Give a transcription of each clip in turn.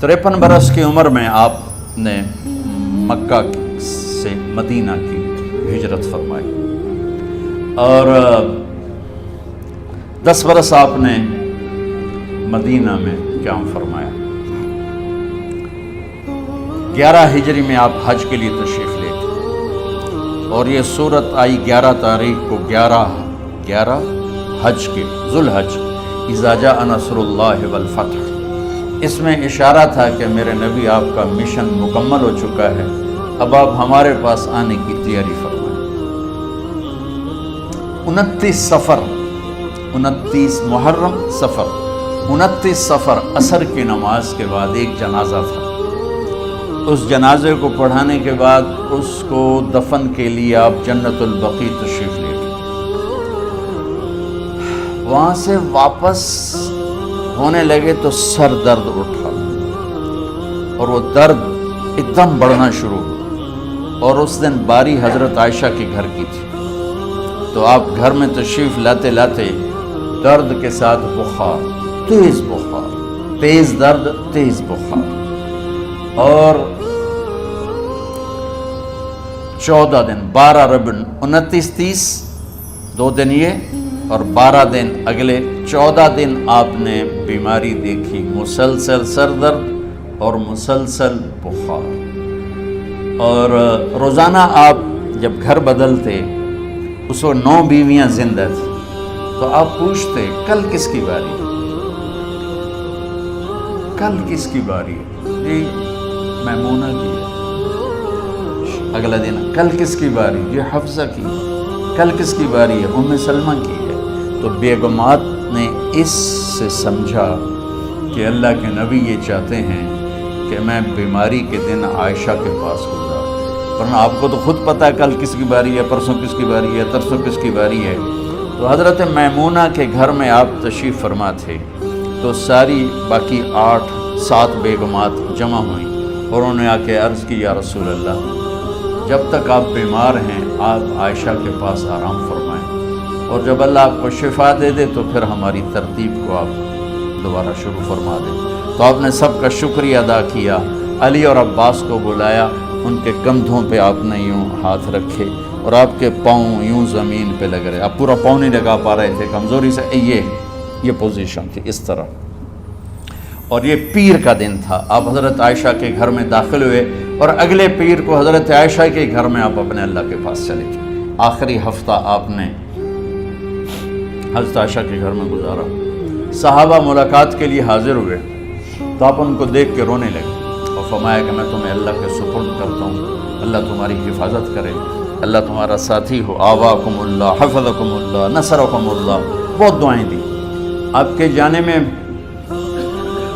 53 برس کی عمر میں آپ نے مکہ سے مدینہ کی ہجرت فرمائی اور 10 برس آپ نے مدینہ میں قیام فرمایا۔ 11 ہجری میں آپ حج کے لیے تشریف لے گئے اور یہ صورت آئی 11 تاریخ کو 11 حج کے ذوالحج، اذا جاء نصر اللہ والفتح۔ اس میں اشارہ تھا کہ میرے نبی آپ کا مشن مکمل ہو چکا ہے، اب آپ ہمارے پاس آنے کی تیاری فرمائیں۔ 29 محرم سفر، 29 سفر عصر کی نماز کے بعد ایک جنازہ تھا۔ اس جنازے کو پڑھانے کے بعد اس کو دفن کے لیے آپ جنت البقیع تشریف لے گئے۔ وہاں سے واپس ہونے لگے تو سر درد اٹھا اور وہ درد ایک دم بڑھنا شروع ہوا، اور اس دن باری حضرت عائشہ کے گھر کی تھی، تو آپ گھر میں تشریف لاتے لاتے درد کے ساتھ بخار، تیز درد، تیز بخار، اور 14 دن 12 ربیع 29 30 2 دن یہ اور 12 دن اگلے 14 دن آپ نے بیماری دیکھی، مسلسل سر درد اور مسلسل بخار۔ اور روزانہ آپ جب گھر بدلتے، اس وقت 9 بیویاں زندہ تھیں، تو آپ پوچھتے کل کس کی باری ہے، کل کس کی باری ہے؟ جی میمونہ کی ہے۔ اگلا دن کل کس کی باری؟ جی حفصہ کی۔ کل کس کی باری ہے؟ ام سلمہ کی ہے۔ تو بیگمات نے اس سے سمجھا کہ اللہ کے نبی یہ چاہتے ہیں کہ میں بیماری کے دن عائشہ کے پاس گزاروں، ورنہ آپ کو تو خود پتہ ہے کل کس کی باری ہے، پرسوں کس کی باری ہے، ترسوں کس کی باری ہے۔ تو حضرت میمونہ کے گھر میں آپ تشریف فرما تھے، تو ساری باقی 7 بیگمات جمع ہوئیں اور انہوں نے آ کے عرض کی، یا رسول اللہ، جب تک آپ بیمار ہیں آپ عائشہ کے پاس آرام فرمائیں، اور جب اللہ آپ کو شفا دے دے تو پھر ہماری ترتیب کو آپ دوبارہ شروع فرما دیں۔ تو آپ نے سب کا شکریہ ادا کیا، علی اور عباس کو بلایا، ان کے کندھوں پہ آپ نے یوں ہاتھ رکھے اور آپ کے پاؤں یوں زمین پہ لگ رہے، آپ پورا پاؤں نہیں لگا پا رہے تھے کمزوری سے، یہ پوزیشن تھی اس طرح۔ اور یہ پیر کا دن تھا، آپ حضرت عائشہ کے گھر میں داخل ہوئے اور اگلے پیر کو حضرت عائشہ کے گھر میں آپ اپنے اللہ کے پاس چلے گئے۔ آخری ہفتہ آپ نے حضرت عائشہ کے گھر میں گزارا۔ صحابہ ملاقات کے لیے حاضر ہوئے تو آپ ان کو دیکھ کے رونے لگے اور فرمایا کہ میں تمہیں اللہ کے سپرد کرتا ہوں، اللہ تمہاری حفاظت کرے، اللہ تمہارا ساتھی ہو، آواکم اللہ، حفظکم اللہ، نصرکم اللہ، بہت دعائیں دی۔ آپ کے جانے میں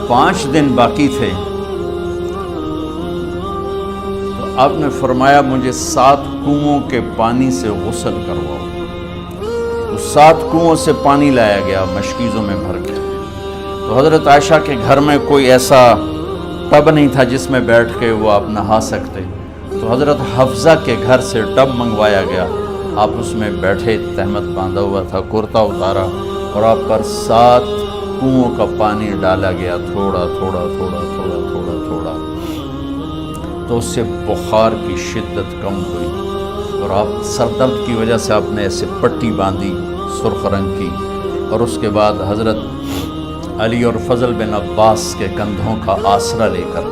5 دن باقی تھے، تو آپ نے فرمایا مجھے 7 کنوؤں کے پانی سے غسل کرواؤ۔ تو 7 کنوؤں سے پانی لایا گیا مشکیزوں میں بھر کے۔ تو حضرت عائشہ کے گھر میں کوئی ایسا ٹب نہیں تھا جس میں بیٹھ کے وہ آپ نہا سکتے، تو حضرت حفصہ کے گھر سے ٹب منگوایا گیا، آپ اس میں بیٹھے، تہمت باندھا ہوا تھا، کرتا اتارا اور آپ پر 7 کنوؤں کا پانی ڈالا گیا، تھوڑا تھوڑا تھوڑا تھوڑا تھوڑا تھوڑا، تو اس سے بخار کی شدت کم ہوئی اور آپ سر درد کی وجہ سے آپ نے ایسے پٹی باندھی سرخ رنگ کی، اور اس کے بعد حضرت علی اور فضل بن عباس کے کندھوں کا آسرا لے کر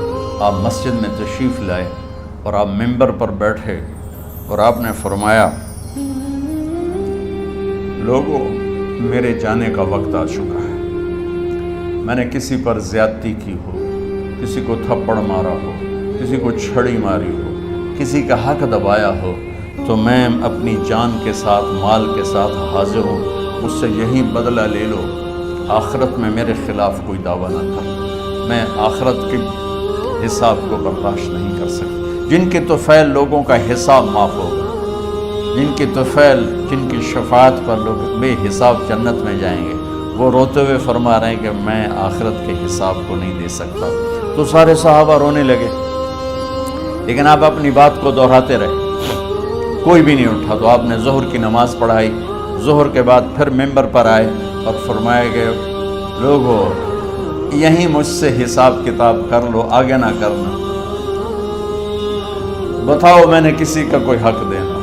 آپ مسجد میں تشریف لائے اور آپ ممبر پر بیٹھے اور آپ نے فرمایا، لوگوں میرے جانے کا وقت آ چکا ہے، میں نے کسی پر زیادتی کی ہو، کسی کو تھپڑ مارا ہو، کسی کو چھڑی ماری ہو، کسی کا حق دبایا ہو، تو میں اپنی جان کے ساتھ، مال کے ساتھ حاضر ہوں، مجھ سے یہی بدلہ لے لو، آخرت میں میرے خلاف کوئی دعویٰ نہ کر، میں آخرت کے حساب کو برداشت نہیں کر سکتا۔ جن کے طفیل لوگوں کا حساب معاف ہوگا، جن کی طفیل، جن کی شفاعت پر لوگ بے حساب جنت میں جائیں گے، وہ روتے ہوئے فرما رہے ہیں کہ میں آخرت کے حساب کو نہیں دے سکتا۔ تو سارے صحابہ رونے لگے، لیکن آپ اپنی بات کو دہراتے رہے، کوئی بھی نہیں اٹھا۔ تو آپ نے ظہر کی نماز پڑھائی، ظہر کے بعد پھر ممبر پر آئے اور فرمایا کہ لوگوں یہیں مجھ سے حساب کتاب کر لو، آگے نہ کرنا، بتاؤ میں نے کسی کا کوئی حق دینا۔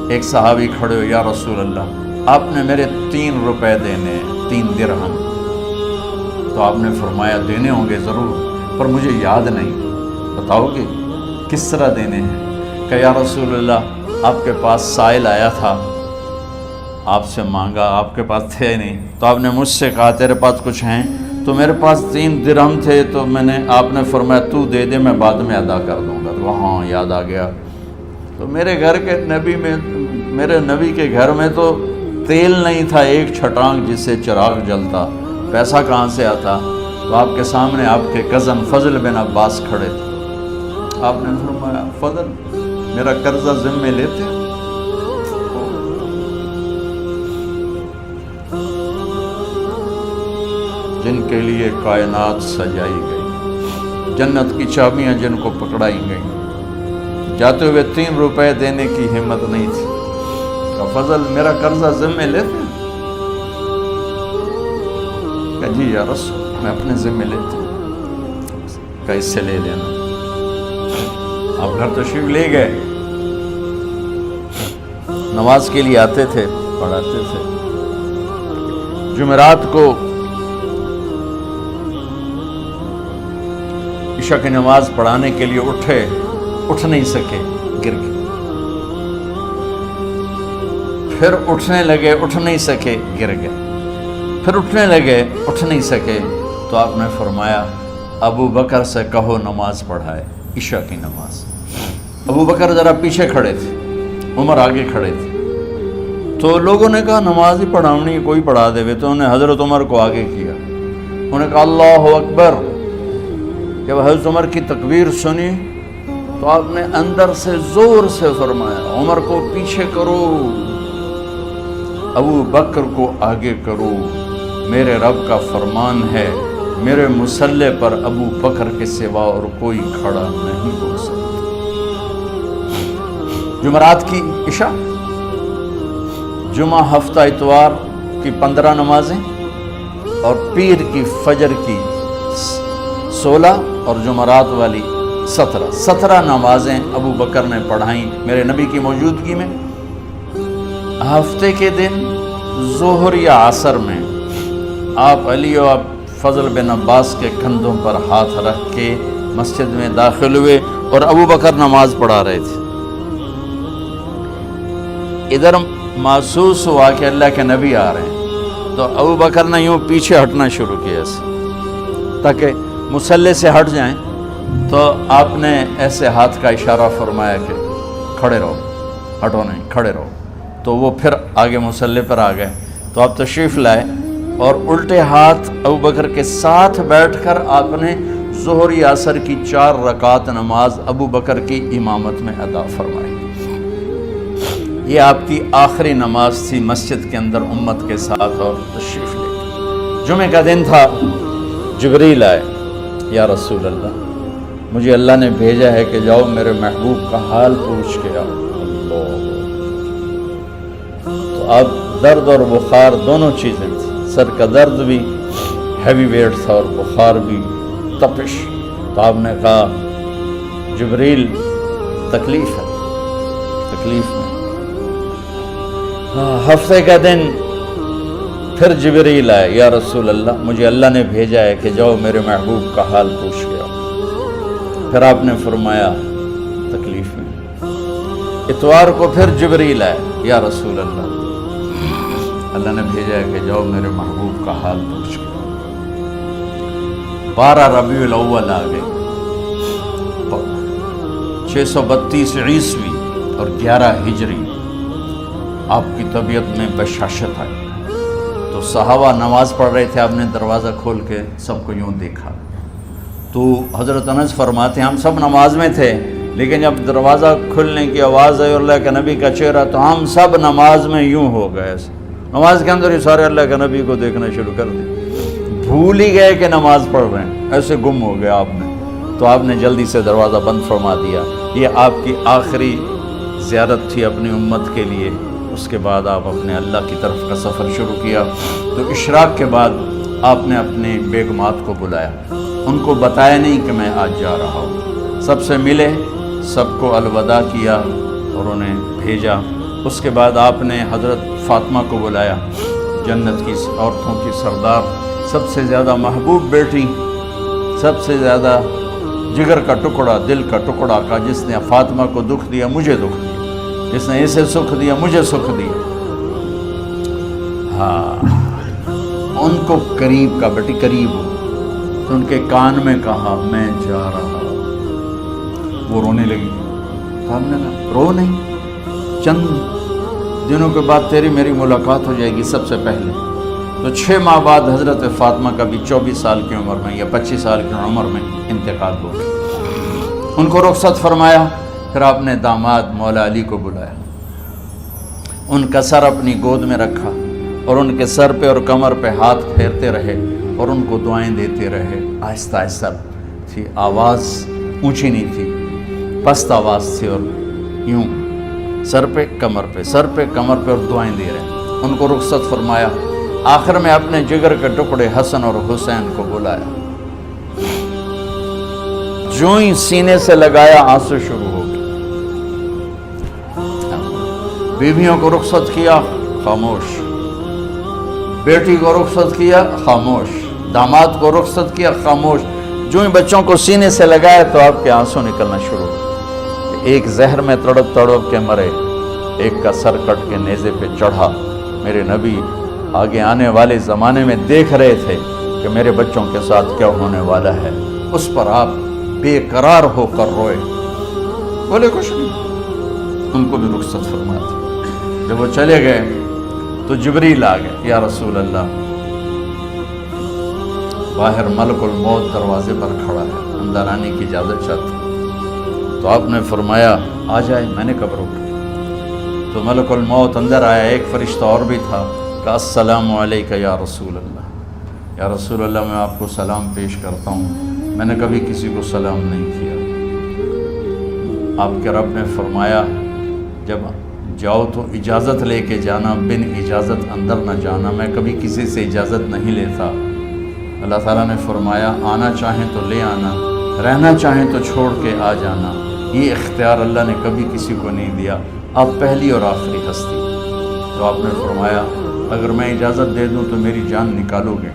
ایک صحابی کھڑے ہو، یا رسول اللہ آپ نے میرے 3 روپے دینے ہیں، 3 درہم۔ تو آپ نے فرمایا دینے ہوں گے ضرور، پر مجھے یاد نہیں، بتاؤ گے کس طرح دینے ہیں؟ کہ یا رسول اللہ آپ کے پاس سائل آیا تھا، آپ سے مانگا، آپ کے پاس تھے نہیں، تو آپ نے مجھ سے کہا تیرے پاس کچھ ہیں؟ تو میرے پاس 3 درہم تھے، تو آپ نے فرمایا تو دے دے، میں بعد میں ادا کر دوں گا۔ تو ہاں یاد آ گیا۔ تو میرے نبی کے گھر میں تو تیل نہیں تھا، ایک چھٹانگ جس سے چراغ جلتا، پیسہ کہاں سے آتا؟ تو آپ کے سامنے آپ کے کزن فضل بن عباس کھڑے تھے۔ آپ نے فرمایا فضل میرا قرضہ ذمے لیتے؟ جن کے لیے کائنات سجائی گئی، جنت کی چابیاں جن کو پکڑائی گئیں، جاتے ہوئے 3 روپے دینے کی ہمت نہیں تھی، کہ فضل میرا قرضہ ذمے لیتے؟ کہ جی یا رسول میں اپنے ذمے لیتا ہوں۔ کہ اس سے لے لینا۔ آپ گھر تشریف لے گئے، نماز کے لیے آتے تھے، پڑھاتے تھے۔ جمعرات کو عشاء کی نماز پڑھانے کے لیے اٹھ نہیں سکے، گر گئے، پھر اٹھنے لگے، اٹھ نہیں سکے، گر گئے، پھر اٹھنے لگے، اٹھ نہیں سکے۔ تو آپ نے فرمایا ابو بکر سے کہو نماز پڑھائے، عشاء کی نماز۔ ابو بکر ذرا پیچھے کھڑے تھے، عمر آگے کھڑے تھے۔ تو لوگوں نے کہا نماز ہی پڑھاؤنی، کوئی پڑھا دے۔ تو انہوں نے حضرت عمر کو آگے کیا، انہوں نے کہا اللہ اکبر۔ جب حضرت عمر کی تکبیر سنی تو آپ نے اندر سے زور سے فرمایا عمر کو پیچھے کرو، ابو بکر کو آگے کرو، میرے رب کا فرمان ہے میرے مصلی پر ابو بکر کے سوا اور کوئی کھڑا نہیں ہو سکتا۔ جمعرات کی عشاء، جمعہ ہفتہ اتوار کی 15 نمازیں، اور پیر کی فجر کی 16 اور جمعرات والی 17 نمازیں ابو بکر نے پڑھائیں میرے نبی کی موجودگی میں۔ ہفتے کے دن ظہر یا عصر میں آپ علی اور فضل بن عباس کے کندھوں پر ہاتھ رکھ کے مسجد میں داخل ہوئے اور ابو بکر نماز پڑھا رہے تھے۔ ادھر محسوس ہوا کہ اللہ کے نبی آ رہے ہیں، تو ابو بکر نے یوں پیچھے ہٹنا شروع کیا ایسے تاکہ مصلی سے ہٹ جائیں۔ تو آپ نے ایسے ہاتھ کا اشارہ فرمایا کہ کھڑے رہو، ہٹو نہیں، کھڑے رہو۔ تو وہ پھر آگے مصلی پر آ گئے۔ تو آپ تشریف لائے اور الٹے ہاتھ ابو بکر کے ساتھ بیٹھ کر آپ نے ظہر یا عصر کی 4 رکعت نماز ابو بکر کی امامت میں ادا فرمائی۔ یہ آپ کی آخری نماز تھی مسجد کے اندر امت کے ساتھ، اور تشریف لے گئے۔ جمعہ کا دن تھا، جبریل آئے، یا رسول اللہ مجھے اللہ نے بھیجا ہے کہ جاؤ میرے محبوب کا حال پوچھ کے آؤ۔ تو اب درد اور بخار دونوں چیزیں تھیں، سر کا درد بھی ہیوی ویٹ تھا اور بخار بھی، تپش۔ تو آپ نے کہا جبریل تکلیف ہے، تکلیف میں۔ ہفتے کا دن پھر جبریل آئے، یا رسول اللہ مجھے اللہ نے بھیجا ہے کہ جاؤ میرے محبوب کا حال پوچھ کے آؤ۔ پھر آپ نے فرمایا تکلیف میں۔ اتوار کو پھر جبریل آئے، یا رسول اللہ اللہ نے بھیجا ہے کہ جاؤ میرے محبوب کا حال پوچھ کے آؤ۔ 12 ربیع الاول آ گئے، 632 عیسوی اور 11 ہجری۔ آپ کی طبیعت میں بشاشت آئی۔ تو صحابہ نماز پڑھ رہے تھے، آپ نے دروازہ کھول کے سب کو یوں دیکھا۔ تو حضرت انس فرماتے ہیں ہم سب نماز میں تھے، لیکن جب دروازہ کھلنے کی آواز آئی اور اللہ کے نبی کا چہرہ، تو ہم سب نماز میں یوں ہو گئے، نماز کے اندر ہی سارے اللہ کے نبی کو دیکھنا شروع کر دی، بھول ہی گئے کہ نماز پڑھ رہے ہیں، ایسے گم ہو گیا آپ نے۔ تو آپ نے جلدی سے دروازہ بند فرما دیا۔ یہ آپ کی آخری زیارت تھی اپنی امت کے لیے۔ اس کے بعد آپ اپنے اللہ کی طرف کا سفر شروع کیا۔ تو اشراق کے بعد آپ نے اپنی بیگمات کو بلایا، ان کو بتایا نہیں کہ میں آج جا رہا ہوں، سب سے ملے، سب کو الوداع کیا اور انہیں بھیجا۔ اس کے بعد آپ نے حضرت فاطمہ کو بلایا، جنت کی عورتوں کی سردار، سب سے زیادہ محبوب بیٹی، سب سے زیادہ جگر کا ٹکڑا، دل کا ٹکڑا کا، جس نے فاطمہ کو دکھ دیا مجھے دکھ دیا، جس نے اسے سکھ دیا مجھے سکھ دیا۔ ہاں، ان کو قریب کا، بیٹی قریب ہو، تو ان کے کان میں کہا میں جا رہا ہوں۔ وہ رونے لگی، تو ہم نے کہا رو نہیں، چند دنوں کے بعد تیری میری ملاقات ہو جائے گی سب سے پہلے۔ تو 6 ماہ بعد حضرت فاطمہ کا بھی 24 سال کی عمر میں یا 25 سال کی عمر میں انتقال ہو گیا۔ ان کو رخصت فرمایا، پھر آپ نے داماد مولا علی کو بلایا، ان کا سر اپنی گود میں رکھا اور ان کے سر پہ اور کمر پہ ہاتھ پھیرتے رہے اور ان کو دعائیں دیتے رہے۔ آہستہ آہستہ تھی، آواز اونچی نہیں تھی، پست آواز تھی، اور یوں سر پہ کمر پہ، سر پہ کمر پہ، اور دعائیں دے رہے۔ ان کو رخصت فرمایا، آخر میں اپنے جگر کے ٹکڑے حسن اور حسین کو بلایا، جو ہی سینے سے لگایا آنسو شروع ہو گئے۔ بیویوں کو رخصت کیا، خاموش، بیٹی کو رخصت کیا، خاموش، داماد کو رخصت کیا، خاموش، جو ہی بچوں کو سینے سے لگایا تو آپ کے آنسو نکلنا شروع ہو۔ ایک زہر میں تڑپ تڑپ کے مرے، ایک کا سر کٹ کے نیزے پہ چڑھا۔ میرے نبی آگے آنے والے زمانے میں دیکھ رہے تھے کہ میرے بچوں کے ساتھ کیا ہونے والا ہے، اس پر آپ بے قرار ہو کر روئے، بولے کچھ نہیں، ان کو بھی رخصت فرما دی۔ جب وہ چلے گئے تو جبریل آ گئے، یا رسول اللہ، باہر ملک الموت دروازے پر کھڑا ہے، اندر آنے کی اجازت چاہتا۔ تو آپ نے فرمایا آ جائے، میں نے کب روکا؟ تو ملک الموت اندر آیا، ایک فرشتہ اور بھی تھا، کہا السلام علیکہ یا رسول اللہ، یا رسول اللہ میں آپ کو سلام پیش کرتا ہوں، میں نے کبھی کسی کو سلام نہیں کیا۔ آپ کے رب نے فرمایا جب جاؤ تو اجازت لے کے جانا، بن اجازت اندر نہ جانا، میں کبھی کسی سے اجازت نہیں لیتا۔ اللہ تعالیٰ نے فرمایا آنا چاہیں تو لے آنا، رہنا چاہیں تو چھوڑ کے آ جانا، یہ اختیار اللہ نے کبھی کسی کو نہیں دیا، آپ پہلی اور آخری ہستی۔ تو آپ نے فرمایا اگر میں اجازت دے دوں تو میری جان نکالو گے؟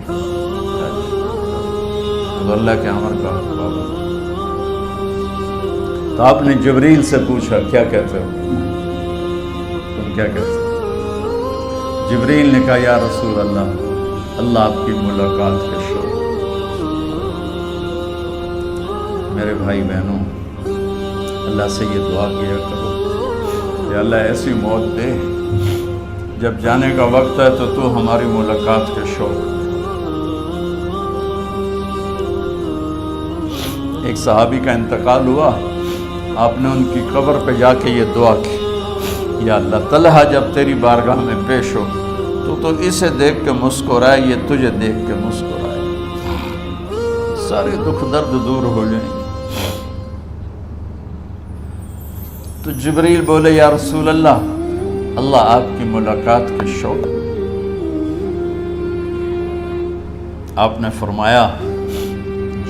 تو اللہ کے امر کا پابند۔ تو آپ نے جبریل سے پوچھا کیا کہتے ہو، تم کیا کہتے ہو؟ جبریل نے کہا یا رسول اللہ، اللہ آپ کی ملاقات کے شوق۔ میرے بھائی بہنوں، اللہ سے یہ دعا کیا کرو کہ اللہ ایسی موت دے جب جانے کا وقت ہے تو ہماری ملاقات کے شوق۔ ایک صحابی کا انتقال ہوا، آپ نے ان کی قبر پہ جا کے یہ دعا کی، یا اللہ طلحہ جب تیری بارگاہ میں پیش ہو تو اسے دیکھ کے مسکرائے، یہ تجھے دیکھ کے مسکرائے، سارے دکھ درد دور ہو جائیں۔ تو جبریل بولے یا رسول اللہ، اللہ آپ کی ملاقات کے شوق۔ آپ نے فرمایا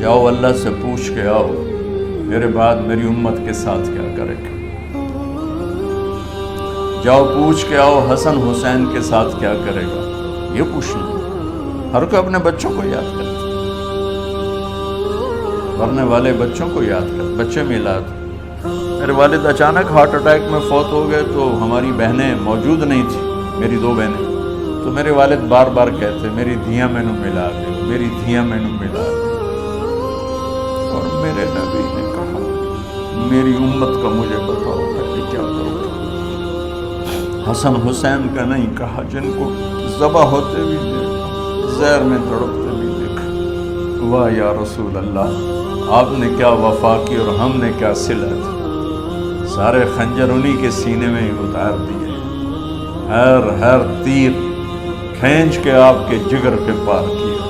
جاؤ اللہ سے پوچھ کے آؤ میرے بعد میری امت کے ساتھ کیا کرے گا، جاؤ پوچھ کے آؤ حسن حسین کے ساتھ کیا کرے گا، یہ پوچھنا۔ ہر کوئی اپنے بچوں کو یاد کرتا، مرنے والے بچوں کو یاد کرتا، بچے میلاد۔ میرے والد اچانک ہارٹ اٹیک میں فوت ہو گئے تو ہماری بہنیں موجود نہیں تھیں، میری 2 بہنیں، تو میرے والد بار بار کہتے میری دھیاں میں نو ملا دے، میری دھیاں میں نو ملا دے۔ اور میرے نبی نے کہا میری امت کا مجھے بتاؤ پہلے کیا کروں گا۔ حسن حسین کا نہیں کہا، جن کو ذبح ہوتے بھی دیکھا، زہر میں تڑپتے بھی دیکھا۔ واہ یا رسول اللہ، آپ نے کیا وفا کی اور ہم نے کیا صلہ تھی، سارے خنجر انہی کے سینے میں ہی اتار دیے، ہر تیر کھینچ کے آپ کے جگر پہ پار کیا،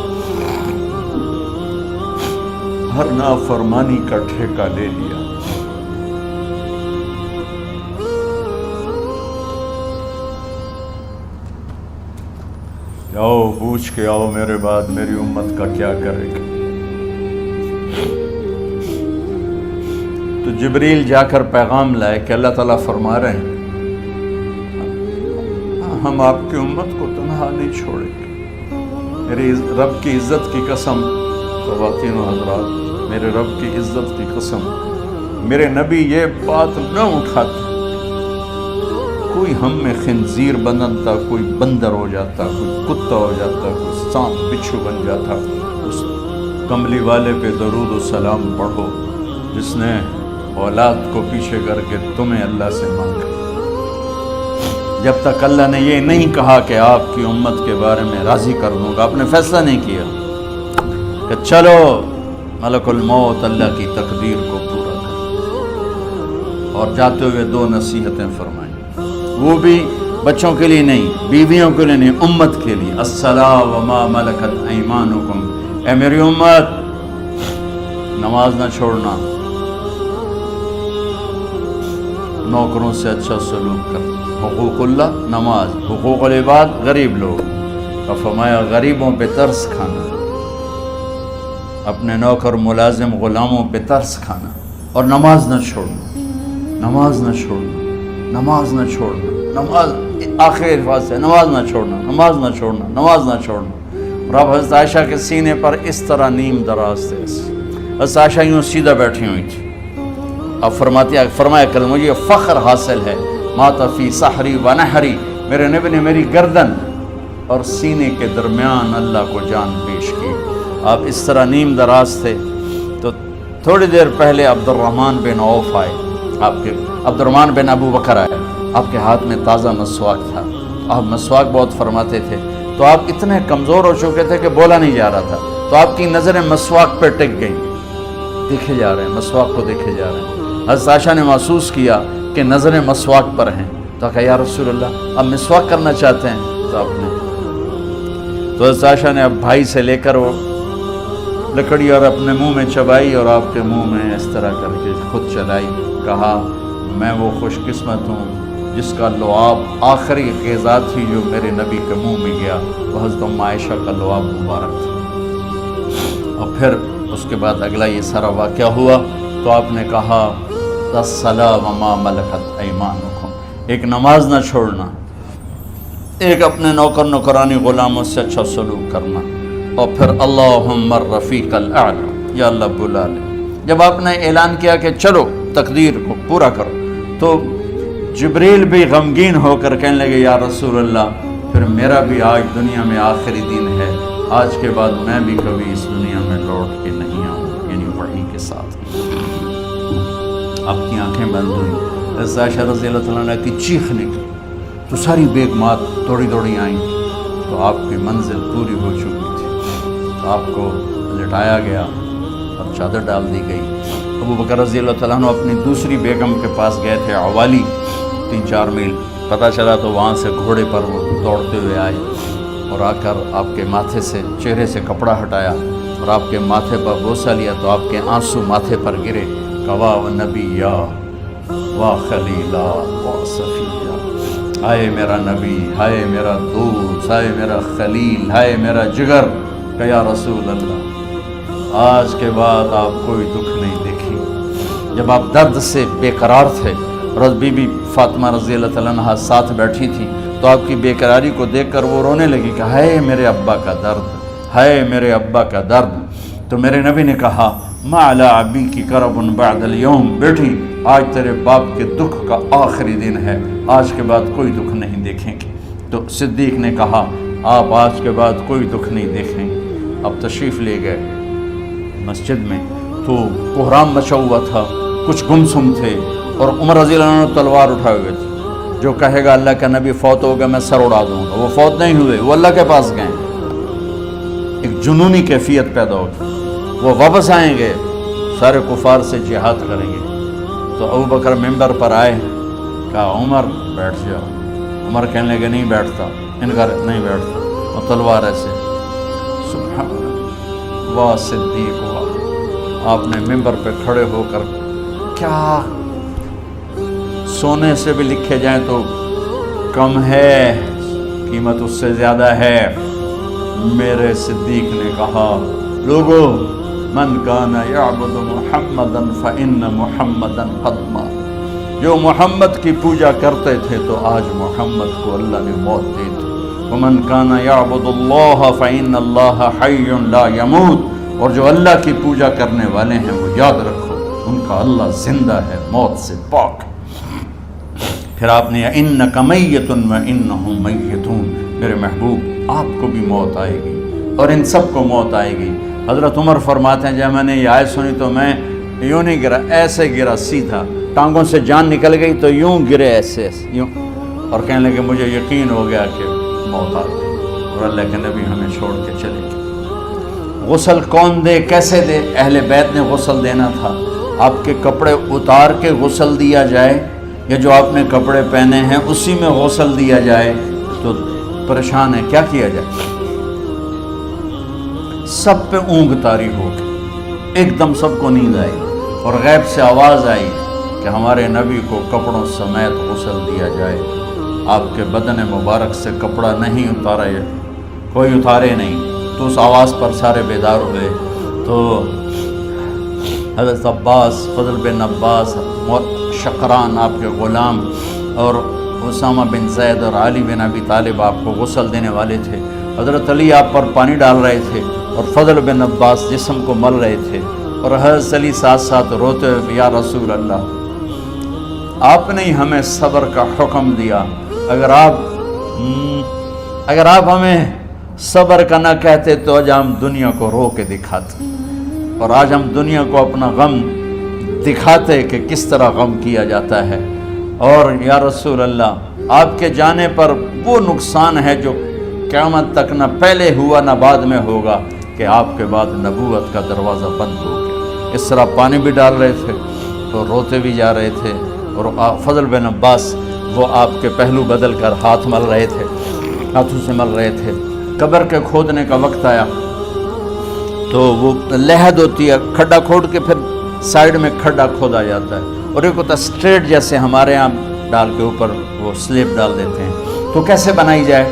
ہر نافرمانی کا ٹھیکہ لے لیا۔ آؤ پوچھ کے آؤ میرے بعد میری امت کا کیا کرے گا۔ تو جبریل جا کر پیغام لائے کہ اللہ تعالیٰ فرما رہے ہیں ہم آپ کی امت کو تنہا نہیں چھوڑیں گے۔ میرے رب کی عزت کی قسم، خواتین و حضرات، میرے رب کی عزت کی قسم، میرے نبی یہ بات نہ اٹھاتے کوئی ہم میں خنزیر بنتا، کوئی بندر ہو جاتا، کوئی کتا ہو جاتا، کوئی سانپ بچھو بن جاتا، اس کملی والے پہ درود و سلام پڑھو جس نے اولاد کو پیچھے کر کے تمہیں اللہ سے مانگا۔ جب تک اللہ نے یہ نہیں کہا کہ آپ کی امت کے بارے میں راضی کر دوں گا، آپ نے فیصلہ نہیں کیا کہ چلو ملک الموت اللہ کی تقدیر کو پورا کر، اور جاتے ہوئے 2 نصیحتیں فرمائیں، وہ بھی بچوں کے لیے نہیں، بیویوں کے لیے نہیں، امت کے لیے۔ الصلاۃ وما ملکت ایمانکم، اے میری امت نماز نہ چھوڑنا، نوکروں سے اچھا سلوک کر، حقوق اللہ نماز، حقوق العباد غریب لوگ، اور فرمایا غریبوں پہ ترس کھانا، اپنے نوکر ملازم غلاموں پہ ترس کھانا، اور نماز نہ چھوڑنا، نماز نہ چھوڑنا، نماز نہ چھوڑنا، نماز آخر الفاظ ہے، نماز نہ چھوڑنا، نماز نہ چھوڑنا، نماز نہ چھوڑنا۔ اور اب حضرت عائشہ کے سینے پر اس طرح نیم دراز تھے، حضرت عائشہ یوں سیدھا بیٹھی ہوئی تھی۔ اب فرمایا کہ مجھے فخر حاصل ہے، مات فی سحری و نحری، میرے نبی نے میری گردن اور سینے کے درمیان اللہ کو جان پیش کی۔ آپ اس طرح نیم دراز تھے تو تھوڑی دیر پہلے عبد الرحمن بن عوف آئے، عبد الرحمن بن ابو بکر آئے، آپ کے ہاتھ میں تازہ مسواک تھا، آپ مسواک بہت فرماتے تھے، تو آپ اتنے کمزور ہو چکے تھے کہ بولا نہیں جا رہا تھا، تو آپ کی نظریں مسواک پہ ٹک گئیں، دیکھے جا رہے ہیں، مسواک کو دیکھے جا رہے ہیں۔ حضرت عائشہ نے محسوس کیا کہ نظریں مسواک پر ہیں، تو کہا یا رسول اللہ اب مسواک کرنا چاہتے ہیں، تو آپ نے تو حضرت عائشہ نے اب بھائی سے لے کر وہ لکڑی اور اپنے منہ میں چبائی اور آپ کے منہ میں اس طرح کر کے خود چلائی، کہا میں وہ خوش قسمت ہوں جس کا لعاب آخری غذا تھی جو میرے نبی کے منہ میں گیا، وہ حضرت ام عائشہ کا لعاب مبارک تھا۔ اور پھر اس کے بعد اگلا یہ سارا واقعہ ہوا، تو آپ نے کہا الصلاۃ وما ملکت ایمانکم، ایک نماز نہ چھوڑنا، ایک اپنے نوکر نوکرانی غلاموں سے اچھا سلوک کرنا، اور پھر اللہم الرفیق الاعلی، یا اللہ بلا لے۔ جب آپ نے اعلان کیا کہ چلو تقدیر کو پورا کرو، تو جبریل بھی غمگین ہو کر کہنے لگے یا رسول اللہ پھر میرا بھی آج دنیا میں آخری دن ہے، آج کے بعد میں بھی کبھی اس دنیا میں لوٹ کے نہیں آؤں، یعنی وحی کے ساتھ۔ آپ کی آنکھیں بند ہوئی، حضرت عائشہ رضی اللہ تعالیٰ عنہ کی چیخ نکلی، تو ساری بیگمات دوڑی دوڑی آئیں، تو آپ کی منزل پوری ہو چکی تھی، تو آپ کو لٹایا گیا اور چادر ڈال دی گئی۔ ابو بکر رضی اللہ تعالیٰ عنہ اپنی دوسری بیگم کے پاس گئے تھے، عوالی، 3-4 میل، پتہ چلا تو وہاں سے گھوڑے پر وہ دوڑتے ہوئے آئے اور آ کر آپ کے ماتھے سے چہرے سے کپڑا ہٹایا اور آپ کے ماتھے پر بوسہ لیا، تو آپ کے آنسو ماتھے پر گرے، کوا و نبیا و خلیلا و صفیہ، ہائے میرا نبی، ہائے میرا دوست، ہائے میرا خلیل، ہائے میرا جگر، کہ یا رسول اللہ آج کے بعد آپ کوئی دکھ نہیں دیکھی۔ جب آپ درد سے بے قرار تھے اور بی بی فاطمہ رضی اللہ تعالیٰ عنہ ساتھ بیٹھی تھی، تو آپ کی بے قراری کو دیکھ کر وہ رونے لگی کہ ہائے میرے ابا کا درد، ہائے میرے ابا کا درد۔ تو میرے نبی نے کہا ما علی ابی کی کرب بعد اليوم، بیٹی آج تیرے باپ کے دکھ کا آخری دن ہے، آج کے بعد کوئی دکھ نہیں دیکھیں گے۔ تو صدیق نے کہا آپ آج کے بعد کوئی دکھ نہیں دیکھیں گے۔ اب تشریف لے گئے مسجد میں، تو کوہرام مچا ہوا تھا، کچھ گمسم تھے، اور عمر رضی اللہ عنہ تلوار اٹھائے ہوئے تھے، جو کہے گا اللہ کا نبی فوت ہو گیا میں سر اڑا دوں گا، وہ فوت نہیں ہوئے، وہ اللہ کے پاس گئے۔ ایک جنونی کیفیت پیدا ہوگی، وہ واپس آئیں گے، سارے کفار سے جہاد کریں گے۔ تو ابو بکر ممبر پر آئے، کہا عمر بیٹھ جاؤ۔ عمر کہنے لگے نہیں بیٹھتا، انکار نہیں بیٹھتا، اور تلوار ایسے، سبحان اللہ، واہ صدیق واہ۔ آپ نے ممبر پہ کھڑے ہو کر کیا سونے سے بھی لکھے جائیں تو کم ہے، قیمت اس سے زیادہ ہے، میرے صدیق نے کہا لوگو من کان یعبد محمدن فإن محمدن قد مات، جو محمد کی پوجا کرتے تھے تو آج محمد کو اللہ نے موت دی تھی۔ ومن کان یعبد اللہ فإن اللہ حی لا یموت، اور جو اللہ کی پوجا کرنے والے ہیں وہ یاد رکھو ان کا اللہ زندہ ہے، موت سے پاک۔ پھر آپ نے انک میت وانہم میتون، میرے محبوب آپ کو بھی موت آئے گی اور ان سب کو موت آئے گی۔ حضرت عمر فرماتے ہیں جب میں نے یہ آیت سنی تو میں یوں نہیں گرا، ایسے گرا سیدھا، ٹانگوں سے جان نکل گئی تو یوں گرے ایسے یوں، اور کہنے لگے مجھے یقین ہو گیا کہ موت آ گئی اور اللہ کے نبی ہمیں چھوڑ کے چلے گئے۔ غسل کون دے، کیسے دے؟ اہل بیت نے غسل دینا تھا۔ آپ کے کپڑے اتار کے غسل دیا جائے یا جو آپ نے کپڑے پہنے ہیں اسی میں غسل دیا جائے تو پریشان ہے، کیا کیا جائے؟ سب پہ اونگ طاری ہو گئی، ایک دم سب کو نیند آئی اور غیب سے آواز آئی کہ ہمارے نبی کو کپڑوں سمیت غسل دیا جائے۔ آپ کے بدن مبارک سے کپڑا نہیں اتارا، کوئی اتارے نہیں، تو اس آواز پر سارے بیدار ہوئے۔ تو حضرت عباس، فضل بن عباس، شقران آپ کے غلام، اور اسامہ بن زید اور علی بن ابی طالب آپ کو غسل دینے والے تھے۔ حضرت علی آپ پر پانی ڈال رہے تھے اور فضل بن عباس جسم کو مل رہے تھے، اور حضرت علی ساتھ ساتھ روتے ہوئے یا رسول اللہ آپ نے ہمیں صبر کا حکم دیا، اگر آپ ہمیں صبر کا نہ کہتے تو آج ہم دنیا کو رو کے دکھاتے، اور آج ہم دنیا کو اپنا غم دکھاتے کہ کس طرح غم کیا جاتا ہے۔ اور یا رسول اللہ آپ کے جانے پر وہ نقصان ہے جو قیامت تک نہ پہلے ہوا نہ بعد میں ہوگا کہ آپ کے بعد نبوت کا دروازہ بند ہو گیا۔ اس طرح پانی بھی ڈال رہے تھے تو روتے بھی جا رہے تھے، اور فضل بن عباس وہ آپ کے پہلو بدل کر ہاتھ مل رہے تھے، ہاتھوں سے مل رہے تھے۔ قبر کے کھودنے کا وقت آیا تو وہ لحد ہوتی ہے، کھڈا کھود کے پھر سائیڈ میں کھڈا کھودا جاتا ہے، اور ایک ہوتا اسٹریٹ جیسے ہمارے یہاں ڈال کے اوپر وہ سلیب ڈال دیتے ہیں، تو کیسے بنائی جائے؟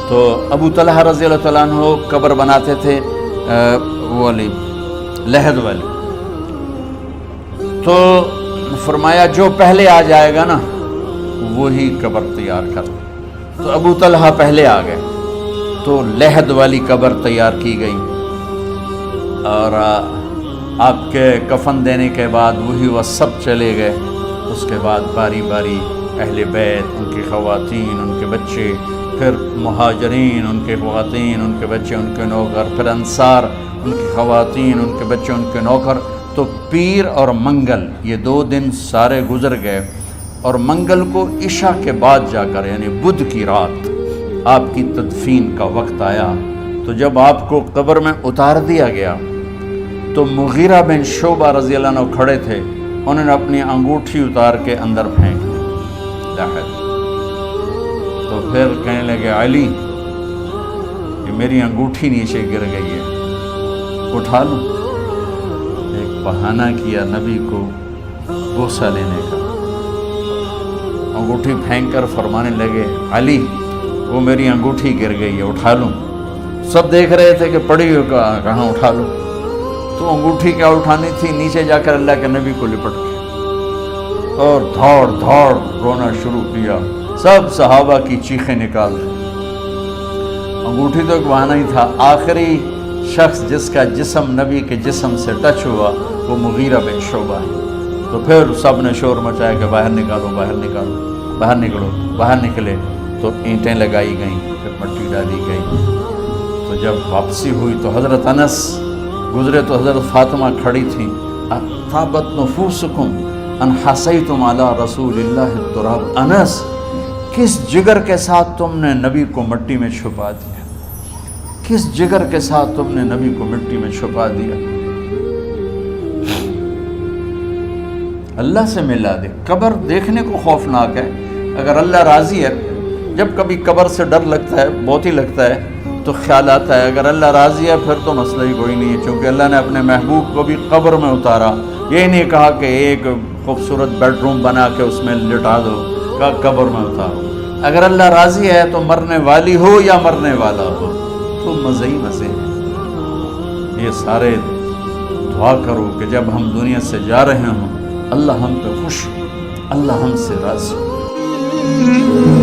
تو ابو طلحہ رضی اللہ تعالیٰ عنہ قبر بناتے تھے وہ والی لحد والی، تو فرمایا جو پہلے آ جائے گا نا وہی قبر تیار کر۔ تو ابو طلحہ پہلے آ گئے تو لحد والی قبر تیار کی گئی، اور آپ کے کفن دینے کے بعد وہی وہ سب چلے گئے۔ اس کے بعد باری باری اہل بیت، ان کی خواتین، ان کے بچے، پھر مہاجرین، ان کے خواتین، ان کے بچے، ان کے نوکر، پھر انصار، ان کی خواتین، ان کے بچے، ان کے نوکر۔ تو پیر اور منگل یہ 2 دن سارے گزر گئے، اور منگل کو عشاء کے بعد جا کر یعنی بدھ کی رات آپ کی تدفین کا وقت آیا۔ تو جب آپ کو قبر میں اتار دیا گیا تو مغیرہ بن شعبہ رضی اللہ عنہ کھڑے تھے، انہوں نے اپنی انگوٹھی اتار کے اندر پھینک دی، تو پھر کہنے لگے علی یہ میری انگوٹھی نیچے گر گئی ہے، اٹھا لوں۔ ایک بہانہ کیا نبی کو بوسہ لینے کا، انگوٹھی پھینک کر فرمانے لگے علی وہ میری انگوٹھی گر گئی ہے، اٹھا لوں۔ سب دیکھ رہے تھے کہ پڑی ہو کہاں اٹھا لوں، تو انگوٹھی کیا اٹھانی تھی، نیچے جا کر اللہ کے نبی کو لپٹ کے اور دھوڑ دھوڑ رونا شروع کیا، سب صحابہ کی چیخیں نکال دی۔ انگوٹھی تو ایک بہانہ ہی تھا، آخری شخص جس کا جسم نبی کے جسم سے ٹچ ہوا وہ مغیرہ بن شعبہ ہے۔ تو پھر سب نے شور مچایا کہ باہر نکالو، باہر نکالو، باہر نکلو۔ باہر نکلے تو اینٹیں لگائی گئیں، پھر مٹی ڈالی گئی۔ تو جب واپسی ہوئی تو حضرت انس گزرے تو حضرت فاطمہ کھڑی تھیں، طابت نفوسکم ان حسیتم علی رسول اللہ التراب۔ انس کس جگر کے ساتھ تم نے نبی کو مٹی میں چھپا دیا، کس جگر کے ساتھ تم نے نبی کو مٹی میں چھپا دیا۔ اللہ سے ملا دے۔ قبر دیکھنے کو خوفناک ہے، اگر اللہ راضی ہے، جب کبھی قبر سے ڈر لگتا ہے، بہت ہی لگتا ہے، تو خیال آتا ہے اگر اللہ راضی ہے پھر تو مسئلہ ہی کوئی نہیں ہے، چونکہ اللہ نے اپنے محبوب کو بھی قبر میں اتارا۔ یہ نہیں کہا کہ ایک خوبصورت بیڈ روم بنا کے اس میں لٹا دو، کہا قبر میں اتارو۔ اگر اللہ راضی ہے تو مرنے والی ہو یا مرنے والا ہو تو مزے ہی مزے ہیں۔ یہ سارے دعا کرو کہ جب ہم دنیا سے جا رہے ہوں اللہ ہم پہ خوش ہو، اللہ ہم سے راضی ہو۔